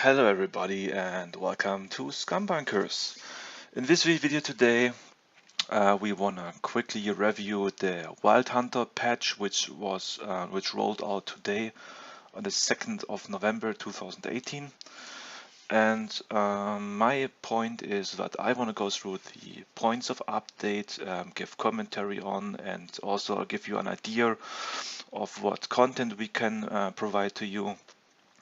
Hello everybody and welcome to SCUM Bunkers. In this video today we want to quickly review the Wild Hunter patch which rolled out today on the 2nd of November 2018. And my point is that I want to go through the points of update, give commentary on, and also give you an idea of what content we can provide to you.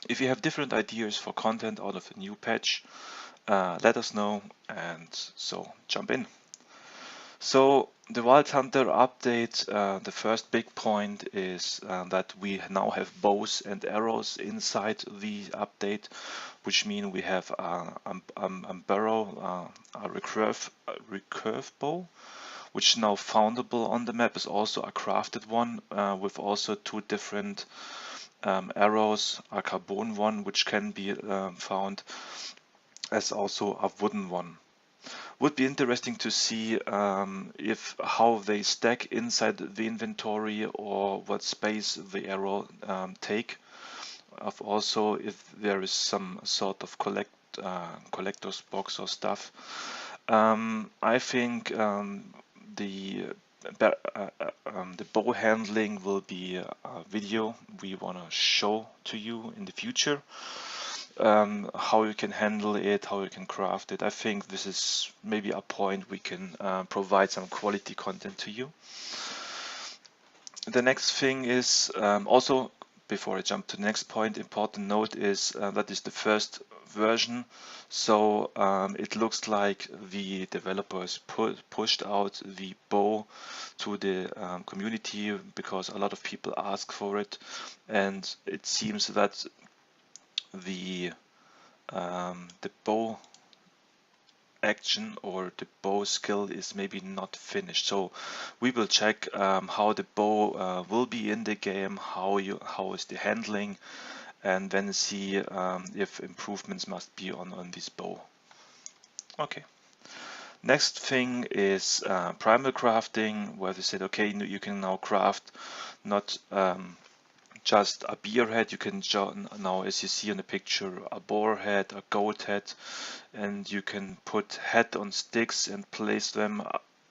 If you have different ideas for content out of the new patch, let us know, and so jump in. So the Wild Hunter update, the first big point is that we now have bows and arrows inside the update, which mean we have a barrow, a recurve bow, which is now foundable on the map, is also a crafted one with also two different arrows, a carbon one which can be found, as also a wooden one. Would be interesting to see how they stack inside the inventory or what space the arrow take. Also if there is some sort of collector's box or stuff. I think the bow handling will be a video we want to show to you in the future. How you can handle it, how you can craft it. I think this is maybe a point we can provide some quality content to you. The next thing is also, before I jump to the next point, important note is that is the first version, so it looks like the developers pushed out the bow to the community because a lot of people ask for it, and it seems that the bow action or the bow skill is maybe not finished. So we will check how the bow will be in the game, how is the handling, and then see if improvements must be on this bow. Okay. Next thing is primal crafting, where they said, okay, you can now craft not just a bear head, you can now, as you see in the picture, a boar head, a goat head, and you can put head on sticks and place them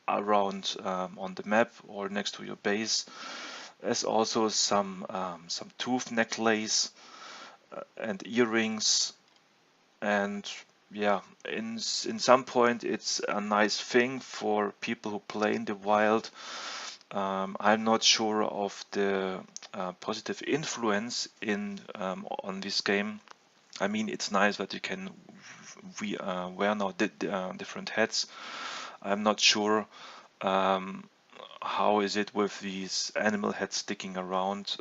around on the map or next to your base. There's also some tooth necklace and earrings, and yeah, in some point it's a nice thing for people who play in the wild. I'm not sure of the positive influence on this game. I mean, it's nice that you can wear now different hats. I'm not sure how is it with these animal heads sticking around.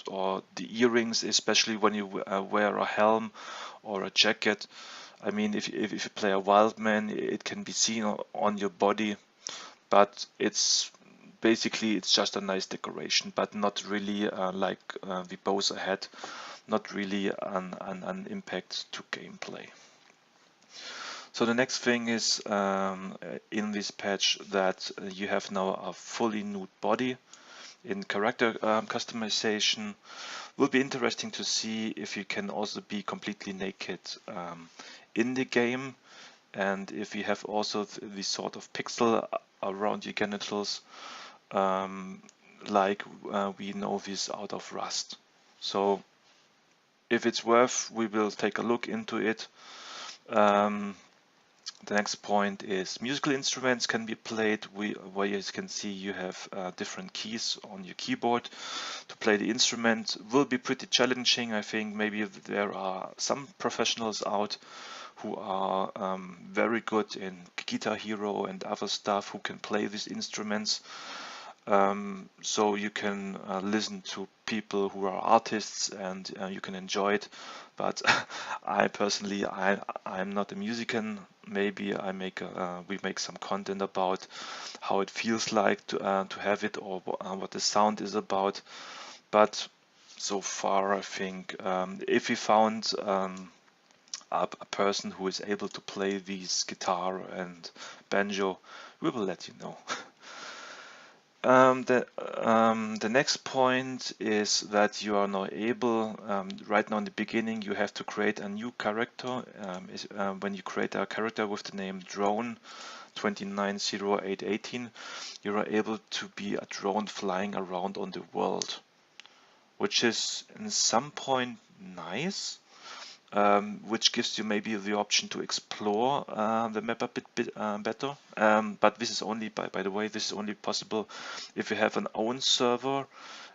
Or the earrings, especially when you wear a helm or a jacket. I mean, if you play a wild man, it can be seen on your body, but it's just a nice decoration, but not really like the bows ahead, not really an impact to gameplay. So the next thing is in this patch that you have now a fully nude body. In character customization, will be interesting to see if you can also be completely naked in the game, and if you have also this sort of pixel around your genitals, like we know this out of Rust. So if it's worth, we will take a look into it. The next point is musical instruments can be played, where you can see you have different keys on your keyboard to play the instrument. Will be pretty challenging. I think maybe there are some professionals out who are very good in Guitar Hero and other stuff who can play these instruments. So you can listen to people who are artists and you can enjoy it. But I personally, I'm not a musician. Maybe we make some content about how it feels like to have it, or what the sound is about. But so far, I think if we found a person who is able to play these guitar and banjo, we will let you know. The next point is that you are now able, right now in the beginning, you have to create a new character. When you create a character with the name drone 290818, you are able to be a drone flying around on the world, which is in some point nice. Which gives you maybe the option to explore the map a bit better. But this is only, by the way, this is only possible if you have an own server,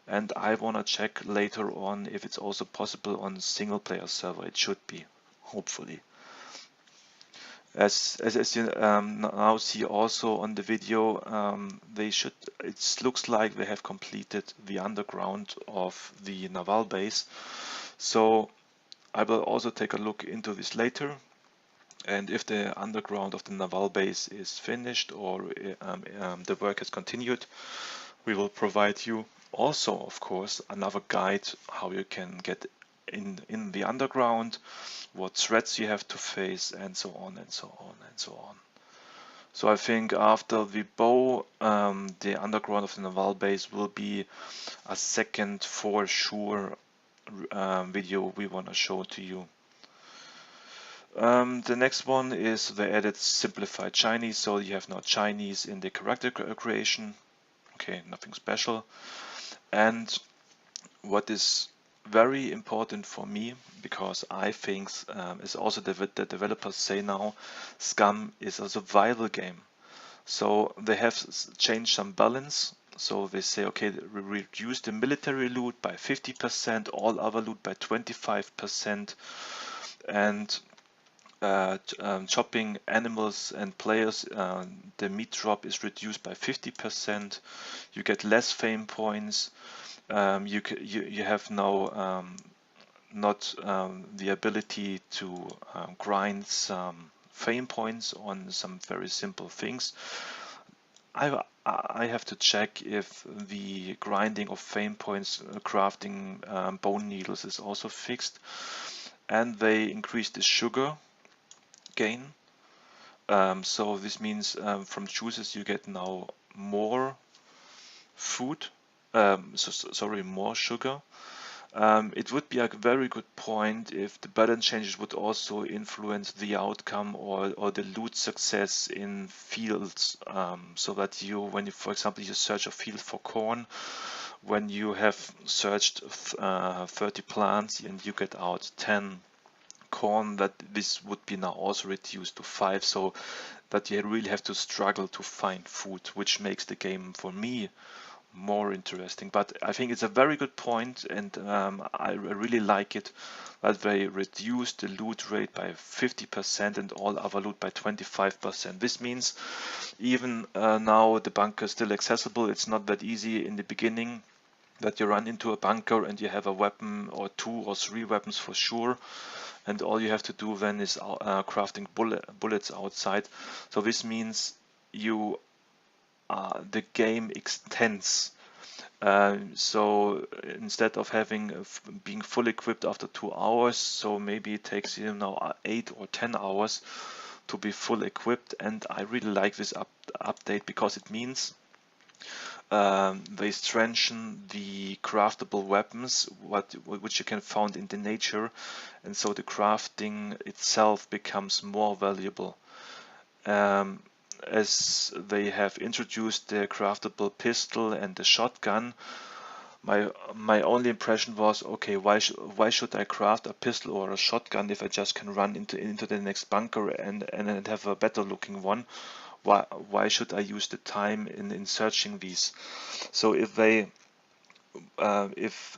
and I want to check later on if it's also possible on single player server. It should be, hopefully. As you now see also on the video, it looks like they have completed the underground of the naval base. So I will also take a look into this later, and if the underground of the naval base is finished or the work has continued, we will provide you also, of course, another guide how you can get in the underground, what threats you have to face, and so on and so on and so on. So I think after the bow, the underground of the naval base will be a second for sure video we want to show to you. The next one is they added simplified Chinese, so you have now Chinese in the character creation. Okay, nothing special. And what is very important for me, because I think is also the developers say now, SCUM is a survival game. So they have changed some balance. So they say, okay, we reduce the military loot by 50%, all other loot by 25%, and chopping animals and players, the meat drop is reduced by 50%. You get less fame points. You have now not the ability to grind some fame points on some very simple things. I have to check if the grinding of fame points, crafting bone needles is also fixed, and they increased the sugar gain. So this means from juices you get now more food, more sugar. It would be a very good point if the balance changes would also influence the outcome or the loot success in fields, so that when you, for example, you search a field for corn, when you have searched 30 plants and you get out 10 corn, that this would be now also reduced to 5, so that you really have to struggle to find food, which makes the game for me more interesting. But I think it's a very good point, and I really like it that they reduced the loot rate by 50% and all other loot by 25%. This means even now the bunker is still accessible. It's not that easy in the beginning that you run into a bunker and you have a weapon or 2 or 3 weapons for sure, and all you have to do then is crafting bullets outside. So this means the game extends. So instead of being fully equipped after 2 hours, so maybe it takes you now 8 or 10 hours to be full equipped. And I really like this update because it means they strengthen the craftable weapons, which you can find in the nature, and so the crafting itself becomes more valuable. As they have introduced the craftable pistol and the shotgun, my only impression was, okay, why should I craft a pistol or a shotgun if I just can run into the next bunker and have a better looking one? Why should I use the time in searching these? So if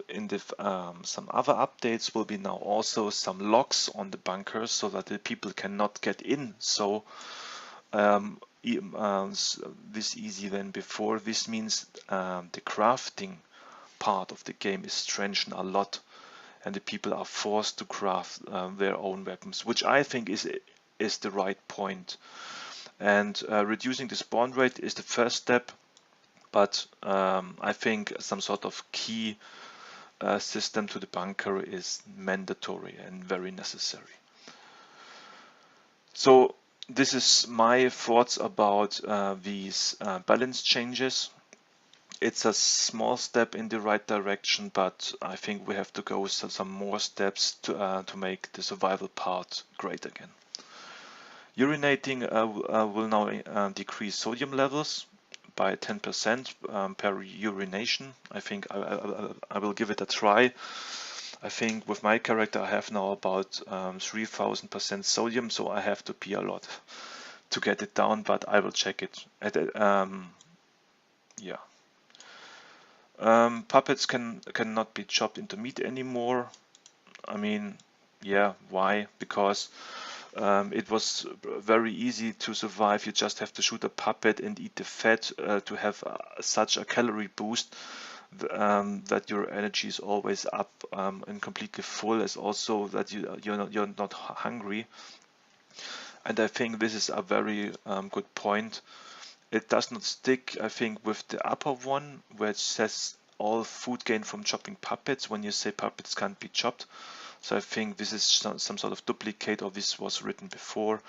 in the some other updates will be now also some locks on the bunkers so that the people cannot get in so this easy than before. This means the crafting part of the game is strengthened a lot, and the people are forced to craft their own weapons, which I think is the right point. And reducing the spawn rate is the first step, but I think some sort of key system to the bunker is mandatory and very necessary. So this is my thoughts about these balance changes. it's a small step in the right direction, but I think we have to go some more steps to make the survival part great again. Urinating will now decrease sodium levels by 10% per urination. I think I will give it a try. I think with my character I have now about 3000% sodium, so I have to pee a lot to get it down, but I will check it. Yeah. Puppets cannot be chopped into meat anymore. I mean, yeah, why? Because it was very easy to survive. You just have to shoot a puppet and eat the fat to have such a calorie boost that your energy is always up and completely full, as also that you're not hungry. And I think this is a very good point. It does not stick, I think, with the upper one where it says all food gained from chopping puppets when you say puppets can't be chopped. So I think this is some sort of duplicate of this was written before.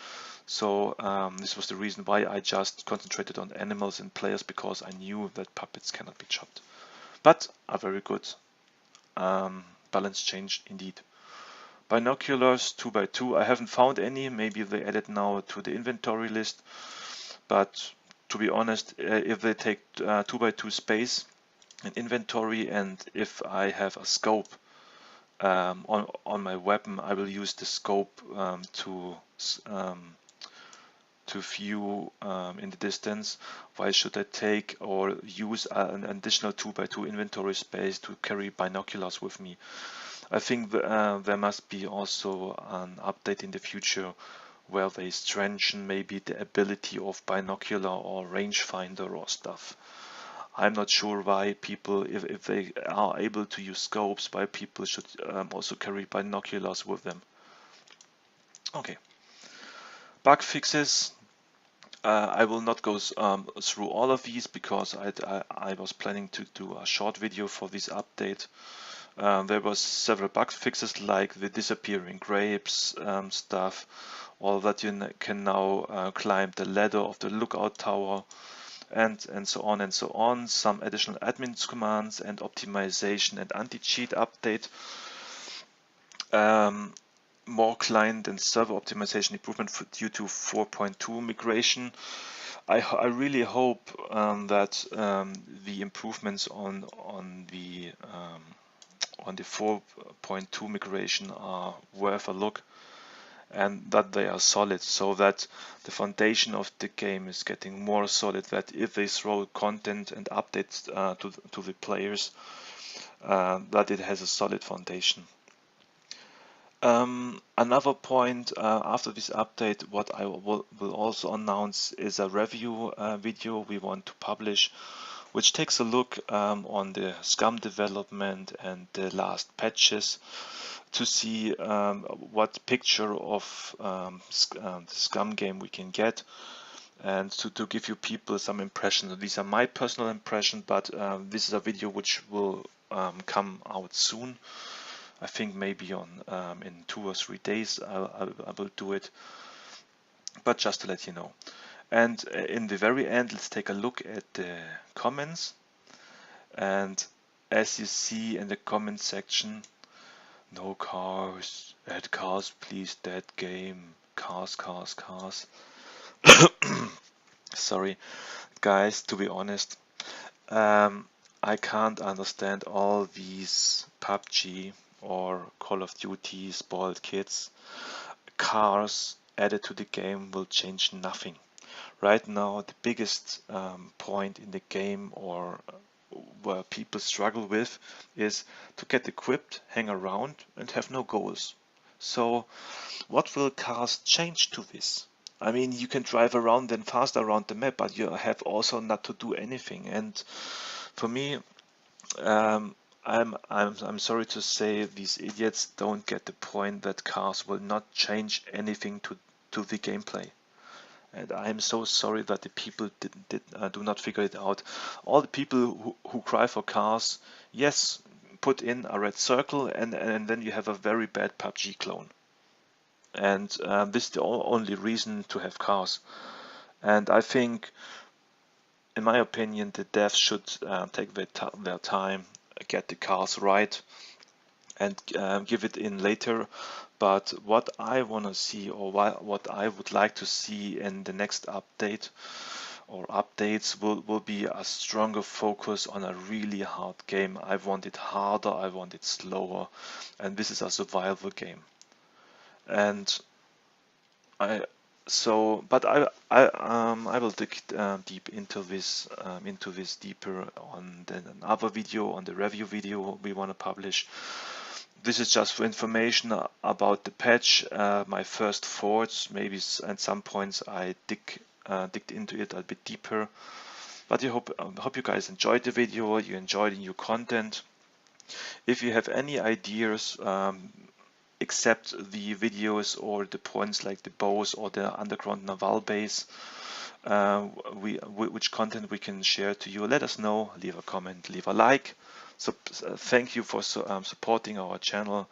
So this was the reason why I just concentrated on animals and players, because I knew that puppets cannot be chopped. But a very good balance change indeed. Binoculars 2x2, I haven't found any. Maybe they added now to the inventory list. But to be honest, if they take 2x2 space in inventory, and if I have a scope on my weapon, I will use the scope to view in the distance. Why should I take or use an additional 2x2 inventory space to carry binoculars with me? I think there must be also an update in the future where they strengthen maybe the ability of binocular or rangefinder or stuff. I'm not sure why people, if they are able to use scopes, why people should also carry binoculars with them. Okay. Bug fixes. I will not go through all of these because I was planning to do a short video for this update. There was several bug fixes like the disappearing grapes stuff, or that you can now climb the ladder of the lookout tower, and so on and so on. Some additional admin commands and optimization and anti-cheat update. More client and server optimization improvement due to 4.2 migration. I really hope that the improvements on the 4.2 migration are worth a look, and that they are solid, so that the foundation of the game is getting more solid, that if they throw content and updates to the players, that it has a solid foundation. Another point after this update, what I will also announce is a review video we want to publish, which takes a look on the SCUM development and the last patches to see what picture of the SCUM game we can get, and to give you people some impressions. These are my personal impressions, but this is a video which will come out soon. I think maybe in 2 or 3 days I will do it, but just to let you know. And in the very end, let's take a look at the comments. And as you see in the comment section, no cars, add cars please, dead game, cars. Sorry guys, to be honest, I can't understand all these PUBG or Call of Duty spoiled kids. Cars added to the game will change nothing. Right now, the biggest point in the game, or where people struggle with, is to get equipped, hang around, and have no goals. So what will cars change to this? I mean, you can drive around and fast around the map, but you have also not to do anything. And for me, I'm sorry to say, these idiots don't get the point that cars will not change anything to the gameplay. And I'm so sorry that the people do not figure it out. All the people who cry for cars, yes, put in a red circle, and then you have a very bad PUBG clone. And this is the only reason to have cars. And I think in my opinion, the devs should take their time, get the cars right, and give it in later. But what I want to see, or what I would like to see in the next update or updates, will be a stronger focus on a really hard game. I want it harder, I want it slower, and this is a survival game. And I but I will dig deep into this deeper on then another video, on the review video we want to publish. This is just for information about the patch, my first thoughts. Maybe at some points I digged into it a bit deeper. But I hope you guys enjoyed the video, you enjoyed the new content. If you have any ideas, except the videos or the points like the bows or the underground naval base, which content we can share to you, let us know. Leave a comment, leave a like. So thank you for supporting our channel.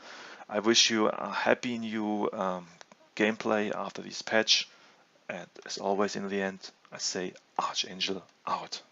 I wish you a happy new gameplay after this patch, and as always in the end I say Archangel out.